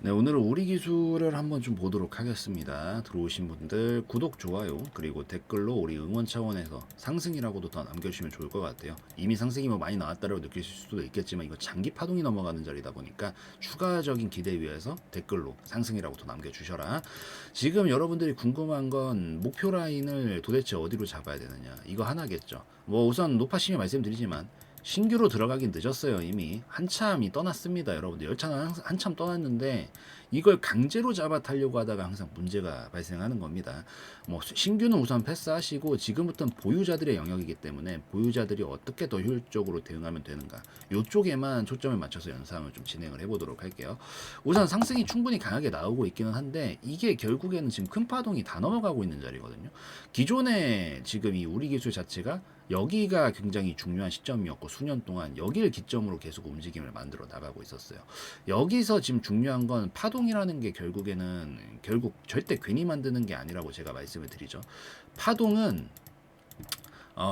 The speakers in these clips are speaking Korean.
네, 오늘은 우리 기술을 한번 좀 보도록 하겠습니다. 들어오신 분들 구독, 좋아요, 그리고 댓글로 우리 응원 차원에서 상승이라고도 더 남겨주시면 좋을 것 같아요. 이미 상승이 뭐 많이 나왔다고 느끼실 수도 있겠지만 이거 장기 파동이 넘어가는 자리다 보니까 추가적인 기대 위해서 댓글로 상승이라고 더 남겨주셔라. 지금 여러분들이 궁금한 건 목표 라인을 도대체 어디로 잡아야 되느냐, 이거 하나겠죠. 뭐 우선 높아시면 말씀드리지만 신규로 들어가긴 늦었어요. 이미 한참이 떠났습니다. 여러분들 열차는 한참 떠났는데 이걸 강제로 잡아 타려고 하다가 항상 문제가 발생하는 겁니다. 뭐 신규는 우선 패스하시고 지금부터는 보유자들의 영역이기 때문에 보유자들이 어떻게 더 효율적으로 대응하면 되는가, 이쪽에만 초점을 맞춰서 영상을 좀 진행을 해보도록 할게요. 우선 상승이 충분히 강하게 나오고 있기는 한데 이게 결국에는 지금 큰 파동이 다 넘어가고 있는 자리거든요. 기존에 지금 이 우리 기술 자체가 여기가 굉장히 중요한 시점이었고 수년 동안 여기를 기점으로 계속 움직임을 만들어 나가고 있었어요. 여기서 지금 중요한 건 파동이라는 게 결국 절대 괜히 만드는 게 아니라고 제가 말씀을 드리죠. 파동은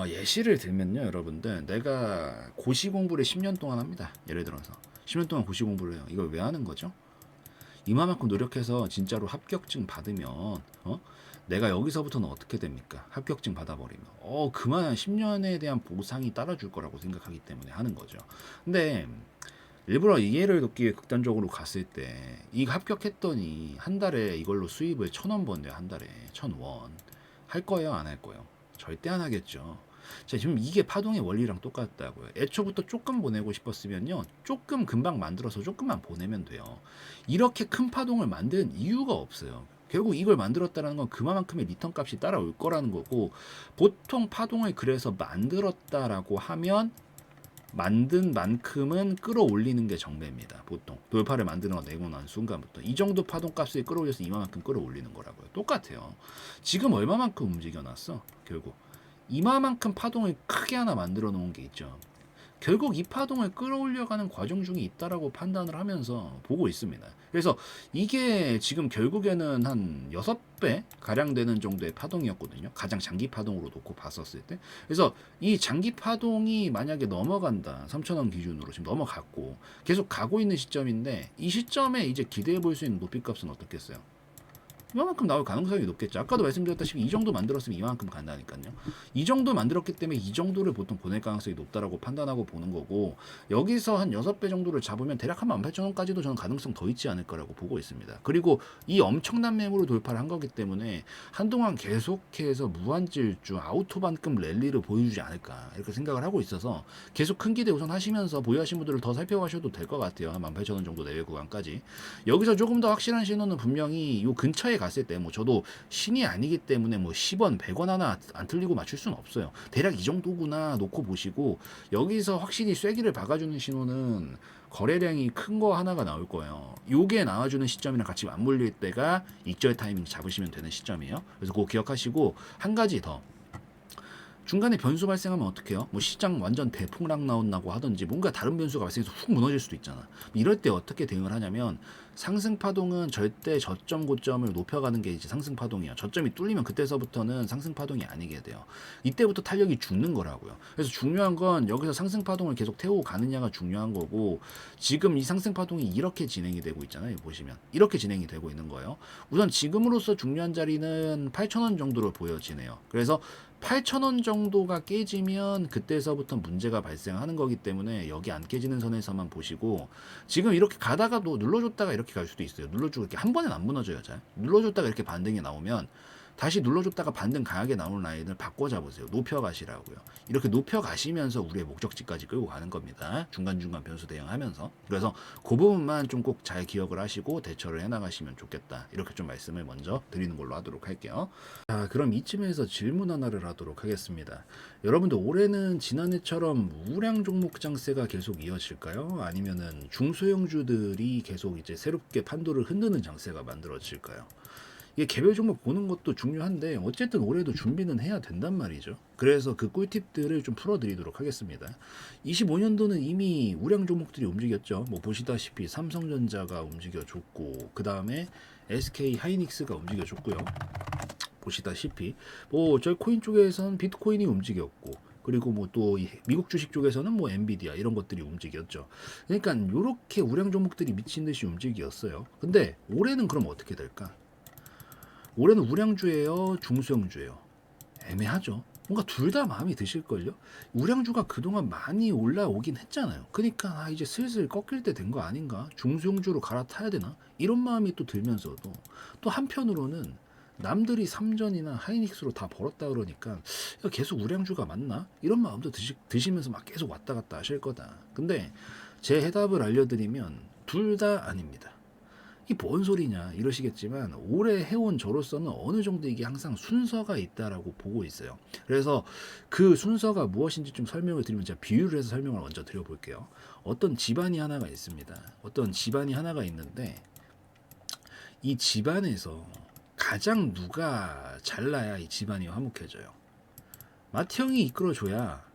예시를 들면요, 여러분들, 내가 고시 공부를 10년 동안 합니다. 예를 들어서 10년 동안 고시 공부를 해요. 이걸 왜 하는 거죠? 이만큼 노력해서 진짜로 합격증 받으면 내가 여기서부터는 어떻게 됩니까? 합격증 받아버리면 그만 10년에 대한 보상이 따라줄 거라고 생각하기 때문에 하는 거죠. 근데 일부러 이해를 돕기 위해 극단적으로 갔을 때 이 합격했더니 한 달에 이걸로 수입을 1,000원 번대요. 한 달에 1,000원. 할 거예요, 안 할 거예요? 절대 안 하겠죠. 자, 지금 이게 파동의 원리랑 똑같다고요. 애초부터 조금 보내고 싶었으면요, 조금 금방 만들어서 조금만 보내면 돼요. 이렇게 큰 파동을 만든 이유가 없어요. 결국 이걸 만들었다는 건 그만큼의 리턴 값이 따라올 거라는 거고, 보통 파동을 그래서 만들었다라고 하면 만든 만큼은 끌어올리는 게 정배입니다. 보통 돌파를 만들어 내고 난 순간부터 이 정도 파동 값을 끌어올려서 이만큼 끌어올리는 거라고요. 똑같아요. 지금 얼마만큼 움직여놨어? 결국 이마만큼 파동을 크게 하나 만들어 놓은 게 있죠. 결국 이 파동을 끌어올려가는 과정 중에 있다라고 판단을 하면서 보고 있습니다. 그래서 이게 지금 결국에는 한 6배 가량 되는 정도의 파동이었거든요. 가장 장기 파동으로 놓고 봤었을 때. 그래서 이 장기 파동이 만약에 넘어간다, 3,000원 기준으로 지금 넘어갔고 계속 가고 있는 시점인데, 이 시점에 이제 기대해 볼 수 있는 높이값은 어떻겠어요? 이만큼 나올 가능성이 높겠죠. 아까도 말씀드렸다시피 이 정도 만들었으면 이만큼 간다니까요. 이 정도 만들었기 때문에 이 정도를 보통 보낼 가능성이 높다라고 판단하고 보는 거고, 여기서 한 6배 정도를 잡으면 대략 한 18,000원까지도 저는 가능성 더 있지 않을 거라고 보고 있습니다. 그리고 이 엄청난 매물을 돌파를 한 거기 때문에 한동안 계속해서 무한질주 아우토반급 랠리를 보여주지 않을까 이렇게 생각을 하고 있어서 계속 큰 기대 우선 하시면서 보유하신 분들을 더 살펴가셔도 될 것 같아요. 한 18,000원 정도 내외 구간까지. 여기서 조금 더 확실한 신호는 분명히 요 근처에 갔을 때, 뭐 저도 신이 아니기 때문에 뭐 10원, 100원 하나 안 틀리고 맞출 수는 없어요. 대략 이 정도구나 놓고 보시고, 여기서 확실히 쐐기를 박아주는 신호는 거래량이 큰 거 하나가 나올 거예요. 요게 나와주는 시점이랑 같이 맞물릴 때가 익절 타이밍 잡으시면 되는 시점이에요. 그래서 그거 기억하시고, 한 가지 더. 중간에 변수 발생하면 어떡해요? 뭐 시장 완전 대폭락 나온다고 하든지 뭔가 다른 변수가 발생해서 훅 무너질 수도 있잖아. 이럴 때 어떻게 대응을 하냐면, 상승 파동은 절대 저점 고점을 높여가는 게 이제 상승 파동이야. 저점이 뚫리면 그때서부터는 상승 파동이 아니게 돼요. 이때부터 탄력이 죽는 거라고요. 그래서 중요한 건 여기서 상승 파동을 계속 태우고 가느냐가 중요한 거고, 지금 이 상승 파동이 이렇게 진행이 되고 있잖아요. 보시면 이렇게 진행이 되고 있는 거예요. 우선 지금으로서 중요한 자리는 8,000원 정도로 보여지네요. 그래서 8,000원 정도가 깨지면 그때서부터 문제가 발생하는 거기 때문에 여기 안 깨지는 선에서만 보시고, 지금 이렇게 가다가도 눌러줬다가 이렇게 갈 수도 있어요. 눌러주고 이렇게 한 번엔 안 무너져요. 잘 눌러줬다가 이렇게 반등이 나오면 다시 눌러줬다가 반등 강하게 나오는 라인을 바꿔 잡으세요. 높여 가시라고요. 이렇게 높여 가시면서 우리의 목적지까지 끌고 가는 겁니다. 중간중간 변수 대응하면서. 그래서 그 부분만 좀 꼭 잘 기억을 하시고 대처를 해나가시면 좋겠다. 이렇게 좀 말씀을 먼저 드리는 걸로 하도록 할게요. 자, 그럼 이쯤에서 질문 하나를 하도록 하겠습니다. 여러분들, 올해는 지난해처럼 우량 종목 장세가 계속 이어질까요? 아니면은 중소형주들이 계속 이제 새롭게 판도를 흔드는 장세가 만들어질까요? 이게 개별 종목 보는 것도 중요한데 어쨌든 올해도 준비는 해야 된단 말이죠. 그래서 그 꿀팁들을 좀 풀어드리도록 하겠습니다. 25년도는 이미 우량 종목들이 움직였죠. 뭐 보시다시피 삼성전자가 움직여줬고, 그 다음에 SK 하이닉스가 움직여줬고요. 보시다시피 뭐 저희 코인 쪽에서는 비트코인이 움직였고, 그리고 뭐 또 미국 주식 쪽에서는 뭐 엔비디아 이런 것들이 움직였죠. 그러니까 이렇게 우량 종목들이 미친 듯이 움직였어요. 근데 올해는 그럼 어떻게 될까? 올해는 우량주예요, 중소형주예요? 애매하죠. 뭔가 둘 다 마음이 드실걸요? 우량주가 그동안 많이 올라오긴 했잖아요. 그러니까 이제 슬슬 꺾일 때 된 거 아닌가? 중소형주로 갈아타야 되나? 이런 마음이 또 들면서도 또 한편으로는 남들이 삼전이나 하이닉스로 다 벌었다 그러니까 계속 우량주가 맞나? 이런 마음도 드시면서 막 계속 왔다 갔다 하실 거다. 근데 제 해답을 알려드리면 둘 다 아닙니다. 이 뭔 소리냐 이러시겠지만 오래 해온 저로서는 어느 정도 이게 항상 순서가 있다라고 보고 있어요. 그래서 그 순서가 무엇인지 좀 설명을 드리면 제가 비유를 해서 설명을 먼저 드려볼게요. 어떤 집안이 하나가 있습니다. 어떤 집안이 하나가 있는데 이 집안에서 가장 누가 잘나야 이 집안이 화목해져요. 맏형이 이끌어줘야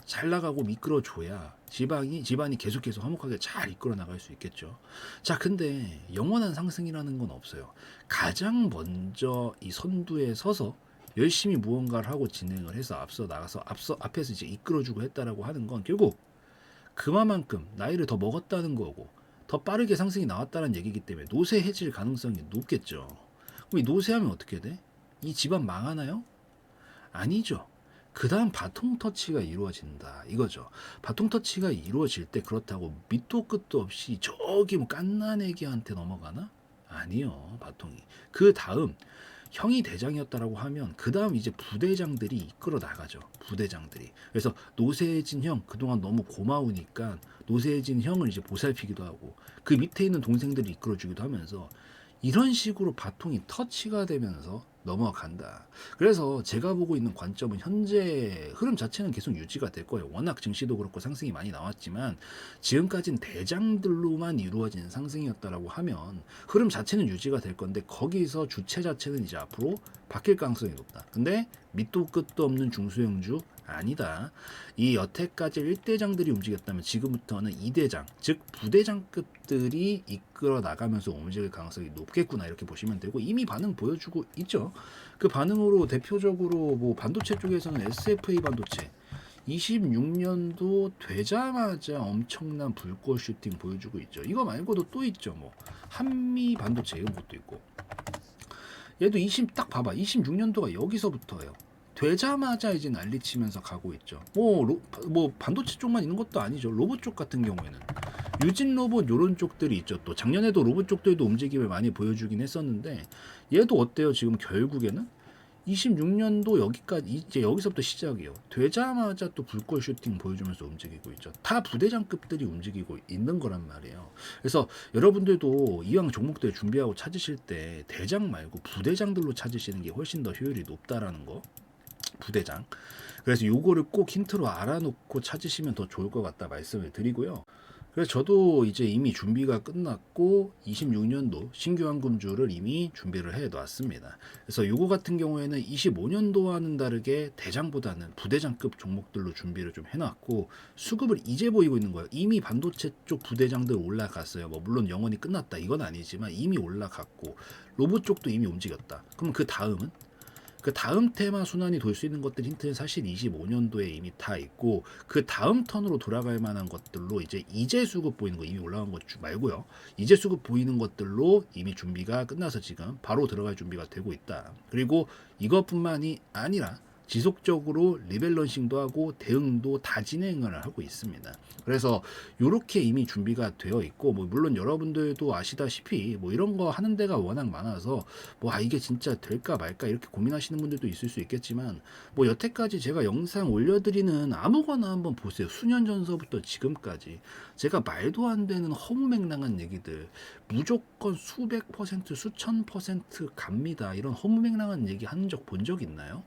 잘 나가고 미끌어줘야 집안이 계속해서 화목하게 잘 이끌어 나갈 수 있겠죠. 자, 근데 영원한 상승이라는 건 없어요. 가장 먼저 이 선두에 서서 열심히 무언가를 하고 진행을 해서 앞서 나가서 앞에서 이제 이끌어주고 했다라고 하는 건 결국 그만큼 나이를 더 먹었다는 거고 더 빠르게 상승이 나왔다는 얘기이기 때문에 노쇠해질 가능성이 높겠죠. 그럼 이 노쇠하면 어떻게 돼? 이 집안 망하나요? 아니죠. 그 다음 바통 터치가 이루어진다 이거죠. 바통 터치가 이루어질 때 그렇다고 밑도 끝도 없이 저기 뭐 깐난애기한테 넘어가나? 아니요. 바통이 그 다음 형이 대장이었다라고 하면 그 다음 이제 부대장들이 이끌어 나가죠. 부대장들이. 그래서 노쇠해진 형 그동안 너무 고마우니까 노쇠해진 형을 이제 보살피기도 하고 그 밑에 있는 동생들이 이끌어주기도 하면서 이런 식으로 바통이 터치가 되면서 넘어간다. 그래서 제가 보고 있는 관점은 현재 흐름 자체는 계속 유지가 될 거예요. 워낙 증시도 그렇고 상승이 많이 나왔지만 지금까지는 대장들로만 이루어진 상승이었다라고 하면 흐름 자체는 유지가 될 건데 거기서 주체 자체는 이제 앞으로 바뀔 가능성이 높다. 근데 밑도 끝도 없는 중소형주 아니다. 이 여태까지 1대장들이 움직였다면 지금부터는 2대장, 즉 부대장급들이 이끌어 나가면서 움직일 가능성이 높겠구나 이렇게 보시면 되고 이미 반응 보여주고 있죠. 그 반응으로 대표적으로 뭐 반도체 쪽에서는 SFA 반도체 26년도 되자마자 엄청난 불꽃 슈팅 보여주고 있죠. 이거 말고도 또 있죠. 뭐 한미 반도체 이런 것도 있고 얘도 딱 봐봐. 26년도가 여기서부터예요. 되자마자 이제 난리치면서 가고 있죠. 뭐 반도체 쪽만 있는 것도 아니죠. 로봇 쪽 같은 경우에는 유진 로봇 요런 쪽들이 있죠. 또 작년에도 로봇 쪽들도 움직임을 많이 보여주긴 했었는데 얘도 어때요? 지금 결국에는 26년도 여기까지 이제 여기서부터 시작이에요. 되자마자 또 불꽃 슈팅 보여주면서 움직이고 있죠. 다 부대장급들이 움직이고 있는 거란 말이에요. 그래서 여러분들도 이왕 종목들 준비하고 찾으실 때 대장 말고 부대장들로 찾으시는 게 훨씬 더 효율이 높다라는 거. 부대장. 그래서 요거를 꼭 힌트로 알아놓고 찾으시면 더 좋을 것 같다 말씀을 드리고요. 그래서 저도 이제 이미 준비가 끝났고 26년도 신규 황금주를 이미 준비를 해 놨습니다. 그래서 요거 같은 경우에는 25년도와는 다르게 대장보다는 부대장급 종목들로 준비를 좀 해놨고 수급을 이제 보이고 있는 거예요. 이미 반도체 쪽 부대장들 올라갔어요. 뭐 물론 영원히 끝났다 이건 아니지만 이미 올라갔고 로봇 쪽도 이미 움직였다. 그럼 그 다음은? 그 다음 테마 순환이 돌 수 있는 것들 힌트는 사실 25년도에 이미 다 있고 그 다음 턴으로 돌아갈 만한 것들로 이제 수급 보이는 거 이미 올라간 것 말고요. 이제 수급 보이는 것들로 이미 준비가 끝나서 지금 바로 들어갈 준비가 되고 있다. 그리고 이것뿐만이 아니라 지속적으로 리밸런싱도 하고 대응도 다 진행을 하고 있습니다. 그래서 이렇게 이미 준비가 되어 있고 뭐 물론 여러분들도 아시다시피 뭐 이런 거 하는 데가 워낙 많아서 뭐 이게 진짜 될까 말까 이렇게 고민하시는 분들도 있을 수 있겠지만 뭐 여태까지 제가 영상 올려드리는 아무거나 한번 보세요. 수년 전서부터 지금까지 제가 말도 안 되는 허무맹랑한 얘기들 무조건 수백 퍼센트 수천 퍼센트 갑니다. 이런 허무맹랑한 얘기 한 적 본 적 있나요?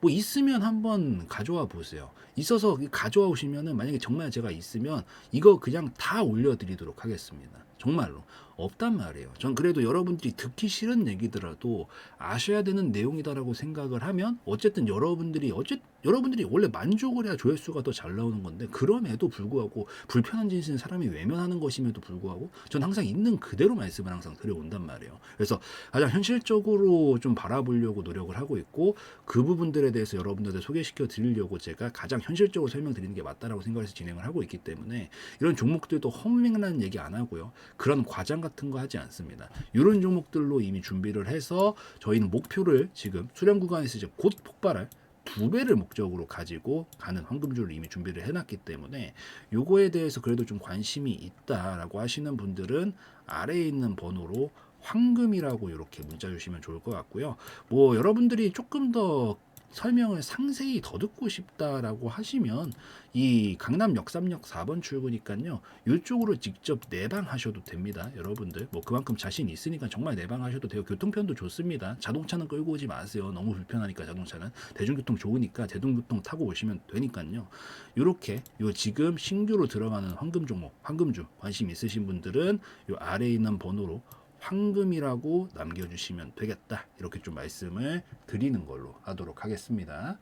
뭐 있으면 한번 가져와 보세요. 있어서 가져와 오시면은 만약에 정말 제가 있으면 이거 그냥 다 올려드리도록 하겠습니다. 정말로 없단 말이에요. 전 그래도 여러분들이 듣기 싫은 얘기더라도 아셔야 되는 내용이다라고 생각을 하면 어쨌든 여러분들이 원래 만족을 해야 조회수가 더 잘 나오는 건데 그럼에도 불구하고 불편한 짓은 사람이 외면하는 것임에도 불구하고 전 항상 있는 그대로 말씀을 항상 드려온단 말이에요. 그래서 가장 현실적으로 좀 바라보려고 노력을 하고 있고 그 부분들에 대해서 여러분들한테 소개시켜 드리려고 제가 가장 현실적으로 설명드리는 게 맞다라고 생각해서 진행을 하고 있기 때문에 이런 종목들도 험맹라는 얘기 안 하고요. 그런 과장 같은 거 하지 않습니다. 이런 종목들로 이미 준비를 해서 저희는 목표를 지금 수렴 구간에서 이제 곧 폭발할 2배를 목적으로 가지고 가는 황금줄을 이미 준비를 해놨기 때문에 요거에 대해서 그래도 좀 관심이 있다라고 하시는 분들은 아래에 있는 번호로 황금이라고 이렇게 문자 주시면 좋을 것 같고요. 뭐 여러분들이 조금 더 설명을 상세히 더 듣고 싶다라고 하시면 이 강남 역삼역 4번 출구니까요. 이쪽으로 직접 내방하셔도 됩니다. 여러분들 뭐 그만큼 자신 있으니까 정말 내방하셔도 돼요. 교통편도 좋습니다. 자동차는 끌고 오지 마세요. 너무 불편하니까 자동차는. 대중교통 좋으니까 대중교통 타고 오시면 되니까요. 이렇게 요 지금 신규로 들어가는 황금 종목, 황금주 관심 있으신 분들은 요 아래에 있는 번호로 황금이라고 남겨주시면 되겠다. 이렇게 좀 말씀을 드리는 걸로 하도록 하겠습니다.